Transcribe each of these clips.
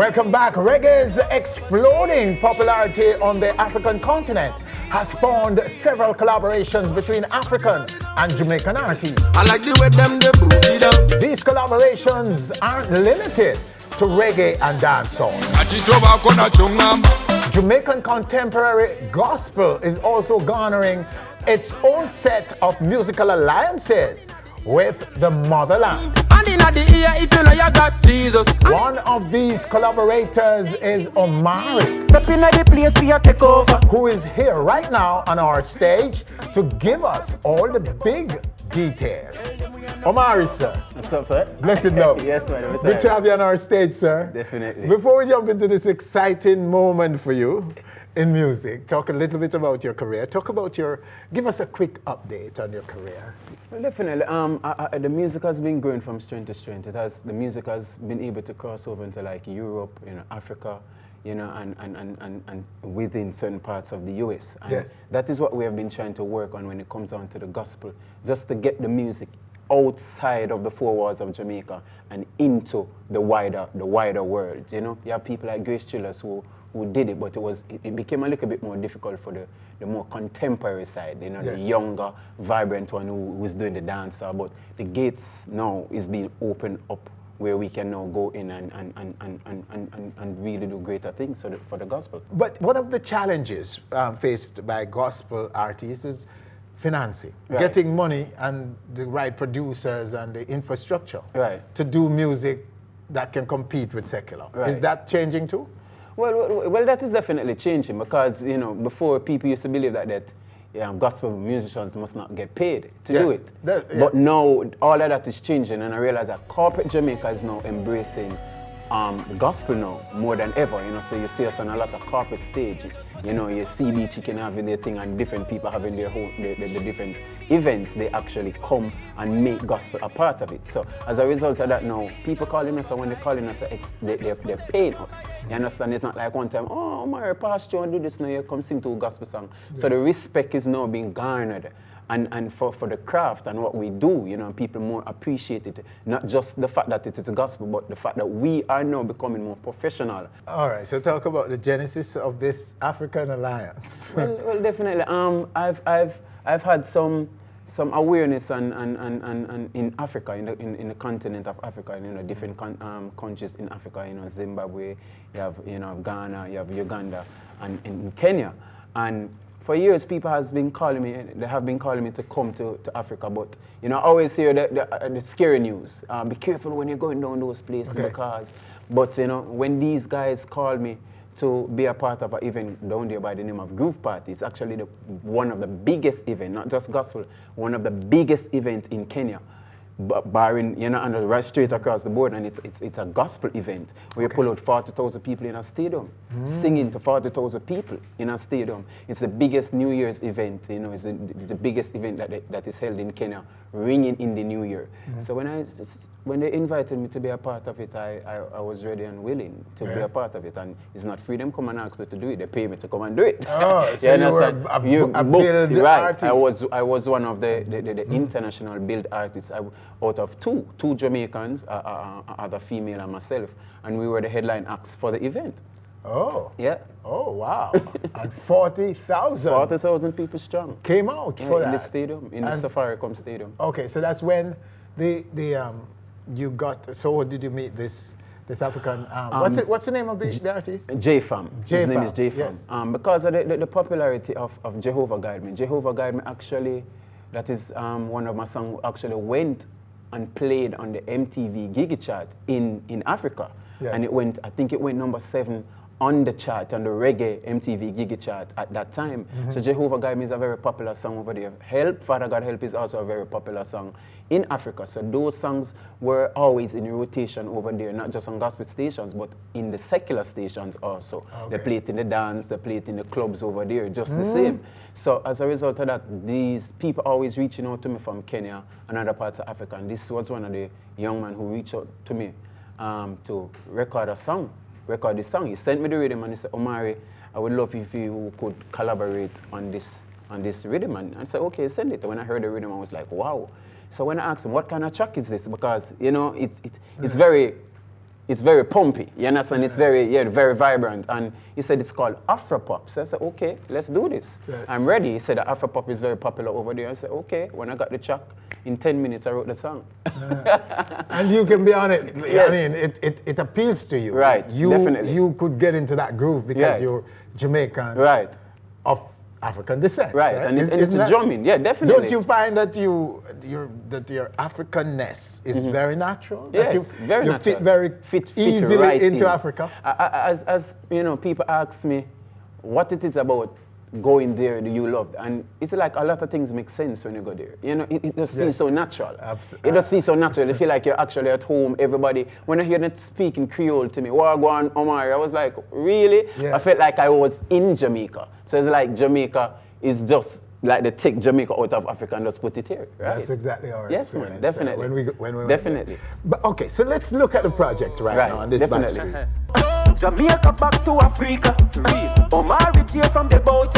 Welcome back. Reggae's exploding popularity on the African continent has spawned several collaborations between African and Jamaican artists. I like the way them they broke it down. These collaborations aren't limited to reggae and dancehall. Jamaican contemporary gospel is also garnering its own set of musical alliances with the motherland. And in the ear, if you know you got Jesus. One of these collaborators is Omari, Step in the place we take over. who is here right now on our stage to give us all the big details. Omari, sir. What's up, sir? Blessed love. Yes, man. Good to have you on our stage, sir. Definitely. Before we jump into this exciting moment for you in music, talk a little bit about your career. Give us a quick update on your career. Well, definitely. The music has been growing from strength to strength. The music has been able to cross over into like Europe, Africa, and within certain parts of the US. And yes. That is what we have been trying to work on when it comes down to the gospel, just to get the music outside of the four walls of Jamaica and into the wider world. You have people like Grace Chillers who did it, but it became a little bit more difficult for the more contemporary side, yes. The younger, vibrant one who was doing the dancer. But the gates now is being opened up where we can now go in and really do greater things for the gospel. But one of the challenges faced by gospel artists is financing, right. Getting money and the right producers and the infrastructure right. to do music that can compete with secular. Right. Is that changing too? Well, that is definitely changing because, before people used to believe that gospel musicians must not get paid to yes. do it. But now all of that is changing, and I realize that corporate Jamaica is now embracing the gospel now more than ever. So you see us on a lot of corporate stage. You CB Chicken having their thing and different people having their whole the different events. They actually come and make gospel a part of it. So as a result of that now, people calling us, and when they're calling us, they're paying us. You understand? It's not like one time, oh, Omari, Pastor, do this now, you come sing to a gospel song. Yes. So the respect is now being garnered. And for the craft and what we do, people more appreciate it. Not just the fact that it is a gospel, but the fact that we are now becoming more professional. All right, so talk about the genesis of this African alliance. well, definitely. I've had some awareness and in Africa, in the continent of Africa, different countries in Africa, Zimbabwe, you have Ghana, you have Uganda, and in Kenya, and for years, people have been calling me to come to Africa, but I always hear the scary news. Be careful when you're going down those places, okay. because, but when these guys called me to be a part of an event down there by the name of Groove Party, it's actually one of the biggest events, not just gospel, one of the biggest events in Kenya. Barring, and right straight across the board, and it's a gospel event where you pull out 40,000 people in a stadium, singing to 40,000 people in a stadium. It's the biggest New Year's event, it's the biggest event that is held in Kenya, ringing in the New Year. So when they invited me to be a part of it, I was ready and willing to be a part of it, and it's not free. Them come and ask me to do it; they pay me to come and do it. Oh, so you were a billed right? artist. I was one of the international billed artists. Out of two Jamaicans, other female and myself, and we were the headline acts for the event. Oh. Yeah. Oh, wow. And 40,000. 40,000 people strong. Came out for that. In the stadium, in the Safaricom Stadium. Okay, so that's when you got. So did you meet this African? What's the name of the artist? J-Fam. His name is J-Fam. Yes. Because of the popularity of Jehovah Guide Me. Jehovah Guide Me actually, that is one of my songs, actually went and played on the MTV Gigi chart in Africa. Yes. And I think it went number 7 on the chart, on the reggae MTV Gigi chart at that time. So Jehovah Guide Me is a very popular song over there. Father God Help is also a very popular song in Africa. So those songs were always in rotation over there, not just on gospel stations, but in the secular stations also. Okay. They play it in the dance, they play it in the clubs over there, just the same. So as a result of that, these people always reaching out to me from Kenya and other parts of Africa. And this was one of the young men who reached out to me to record this song. He sent me the rhythm and he said, Omari, I would love if you could collaborate on this rhythm. And I said, okay, send it. And when I heard the rhythm, I was like, wow. So when I asked him, what kind of track is this? Because, it's very it's very pumpy, you understand? It's very, very vibrant. And he said it's called Afropop. So I said, okay, let's do this. Right. I'm ready. He said that Afropop is very popular over there. I said, okay. When I got the track, in 10 minutes I wrote the song. And you can be on it. Yes. I mean, it appeals to you. Right, definitely. You could get into that groove because Right. you're Jamaican Right. of African descent. Right, and it's drumming, yeah, definitely. Don't you find that your Africanness is very natural? Yes, that very you natural. fit very Fit easily right into in. Africa? As you know, people ask me what it is about going there that you loved, and it's like a lot of things make sense when you go there. You know, it just feels so natural. It just feels so natural. You feel like you're actually at home. Everybody, when I hear them speaking Creole to me, Wagwan, Omari, I was like, really? Yeah. I felt like I was in Jamaica. So it's like Jamaica is just like they take Jamaica out of Africa and just put it here, right? That's exactly our Yes, experience. man, definitely. When we Definitely. But okay, so let's look at the project right now on this definitely. backstreet. Jamaica back to Africa. Omari here from the boat.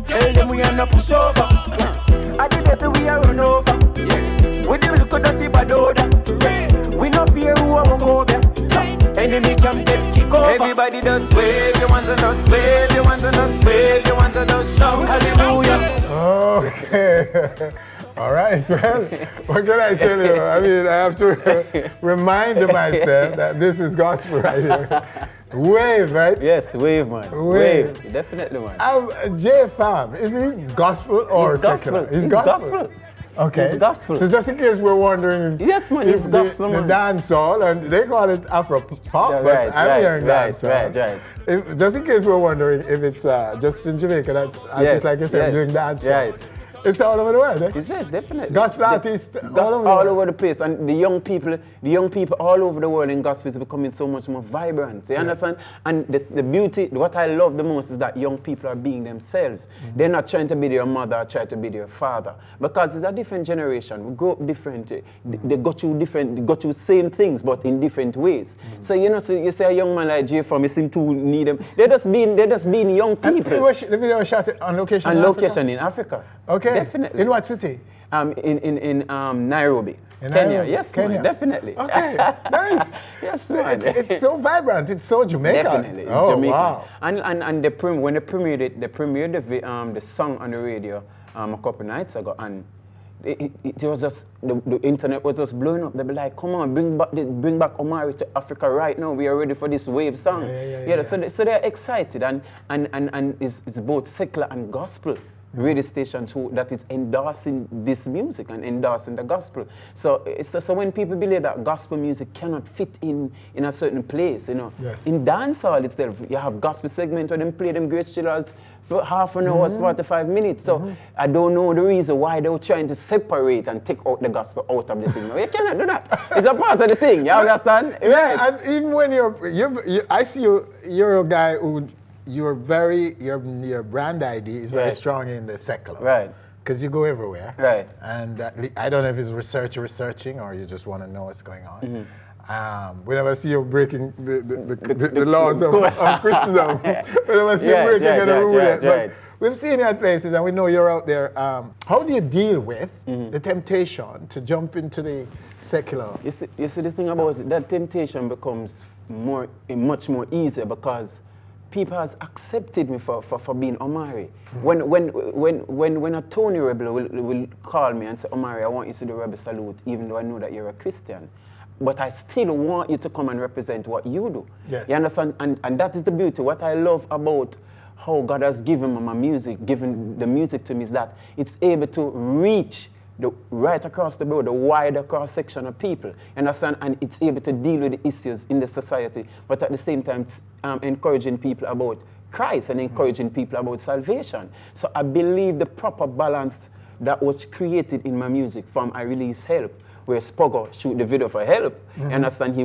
Tell them we are not push over. I did every we are run over. With them look dirty badoda. We no fear who won't go there. Enemy can get kick over. Everybody does wave, you want to just wave, you want to just wave, you want to just shout hallelujah. Okay. All right. Well, what can I tell you? I mean, I have to remind myself that this is gospel right here. Wave, right? Yes, wave, man. Wave. Definitely, man. J Fam, is he gospel or It's gospel. secular? It's gospel. Okay. It's gospel. So just in case we're wondering, Yes, man, if it's gospel, the man. dancehall, and they call it Afro pop, Yeah, but right, I'm right, hearing right, dancehall. right. If, just in case we're wondering if it's just in Jamaica that artists like yourself doing dancehall. Right. It's all over the world, eh? It's right, definitely. Gospel artists all over the place, and the young people all over the world in gospel is becoming so much more vibrant. You understand? And the beauty, what I love the most is that young people are being themselves. They're not trying to be their mother or trying to be their father, because it's a different generation. We grow up different. They go through same things, but in different ways. So you know, so you say a young man like J from, you seem to need them. They're just being young people. The video was shot on location. In Africa. Okay. Definitely. In what city? In Nairobi. In Kenya. Nairobi? Yes, Kenya. Man, definitely. Okay, nice. Yes, man. It's so vibrant. It's so Jamaican. Definitely. Oh, Jamaican. wow. And when they premiered it, they premiered the song on the radio a couple nights ago, and it was just the internet was just blowing up. They be like, "Come on, bring back Omari to Africa right now. We are ready for this wave song." Yeah. So they're excited, and it's both secular and gospel radio stations that is endorsing this music and endorsing the gospel. So when people believe that gospel music cannot fit in a certain place, you know, Yes. in dancehall itself, you have gospel segment where they play them great chillers for half an hour, 45 minutes. So I don't know the reason why they were trying to separate and take out the gospel out of the thing. You cannot do that. It's a part of the thing. You understand? Yeah, Right. and even when I see you're a guy who your brand ID is very Right. strong in the secular. Right. Because you go everywhere. Right. And I don't know if it's researching or you just want to know what's going on. We never see you breaking the laws of Christendom. We never see you breaking the rule yet. But we've seen you at places and we know you're out there. How do you deal with the temptation to jump into the secular? You see the thing about it, that temptation becomes much more easier because people has accepted me for being Omari. When a Tony Rebel will call me and say, Omari, I want you to do Rebel Salute, even though I know that you're a Christian. But I still want you to come and represent what you do. Yes. You understand? And that is the beauty. What I love about how God has given me my music, given the music to me, is that it's able to reach right across the board, the wider cross section of people, understand, and it's able to deal with the issues in the society, but at the same time, it's, encouraging people about Christ and encouraging people about salvation. So I believe the proper balance that was created in my music from I Release Help, where Spoggo shoot the video for help. You understand?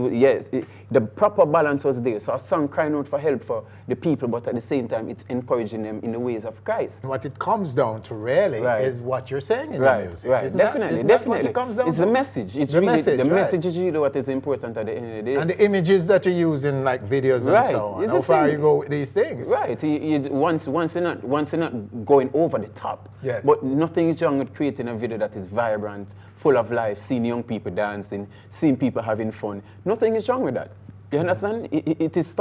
The proper balance was there. So a song crying out for help for the people, but at the same time, it's encouraging them in the ways of Christ. What it comes down to really is what you're saying in your music. Right, Isn't definitely. that what it comes down it's to? the message. It's the really, message, the right. message is really what is important at the end of the day. And the images that you use in like videos and so on. It's How the far same. you go with these things. Right. Once you're not going over the top. Yes. But nothing is wrong with creating a video that is vibrant, full of life, seeing young people dancing, seeing people having fun. Nothing is wrong with that. You understand? It is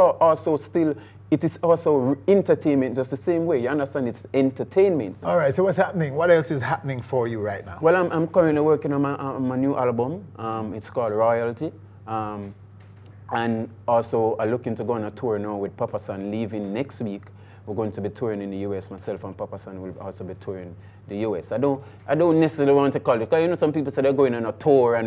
also entertainment just the same way. You understand? It's entertainment. All right, so what's happening? What else is happening for you right now? Well, I'm currently working on my new album. It's called Royalty. And also I'm looking to go on a tour now with Papa San, leaving next week. We're going to be touring in the US. Myself and Papa San will also be touring the US. I don't necessarily want to call it, because you know some people say they're going on a tour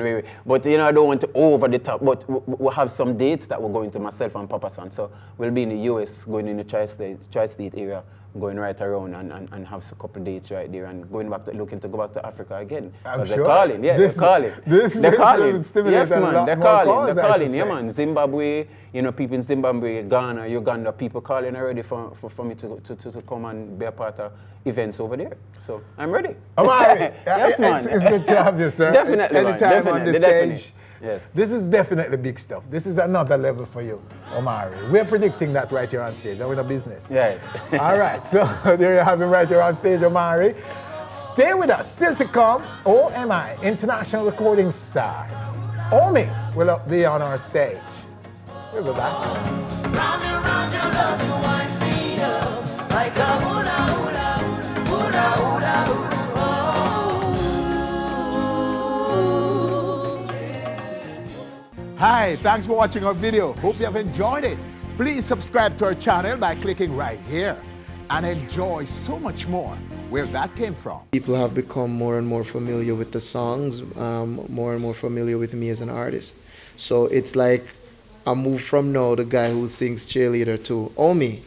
but you know I don't want to over the top. But we'll have some dates that we're going to, myself and Papa San. So we'll be in the US, going in the tri-state area, going right around and have a couple of dates right there, and looking to go back to Africa again. I'm sure. They're calling, yeah, they're calling. They're calling. Yes, man, they're calling, yeah, man. man. Zimbabwe, you know, people in Zimbabwe, Ghana, Uganda, people calling already for me to come and be a part of events over there. So I'm ready. Omari, yes, man. It's good to have you, sir. Definitely, Anytime on the stage. Definitely. Yes. This is definitely big stuff. This is another level for you, Omari. We're predicting that right here on stage, and we're in a business. Right. All right, so there you have him right here on stage, Omari. Stay with us. Still to come, OMI, international recording star. Omi will be on our stage. We'll go back. Round and round your love, you winds me up like a hula hula, hula hula hula. Hi, thanks for watching our video. Hope you have enjoyed it. Please subscribe to our channel by clicking right here and enjoy so much more where that came from. People have become more and more familiar with the songs, more and more familiar with me as an artist. So it's like I moved from now the guy who sings cheerleader to Omi.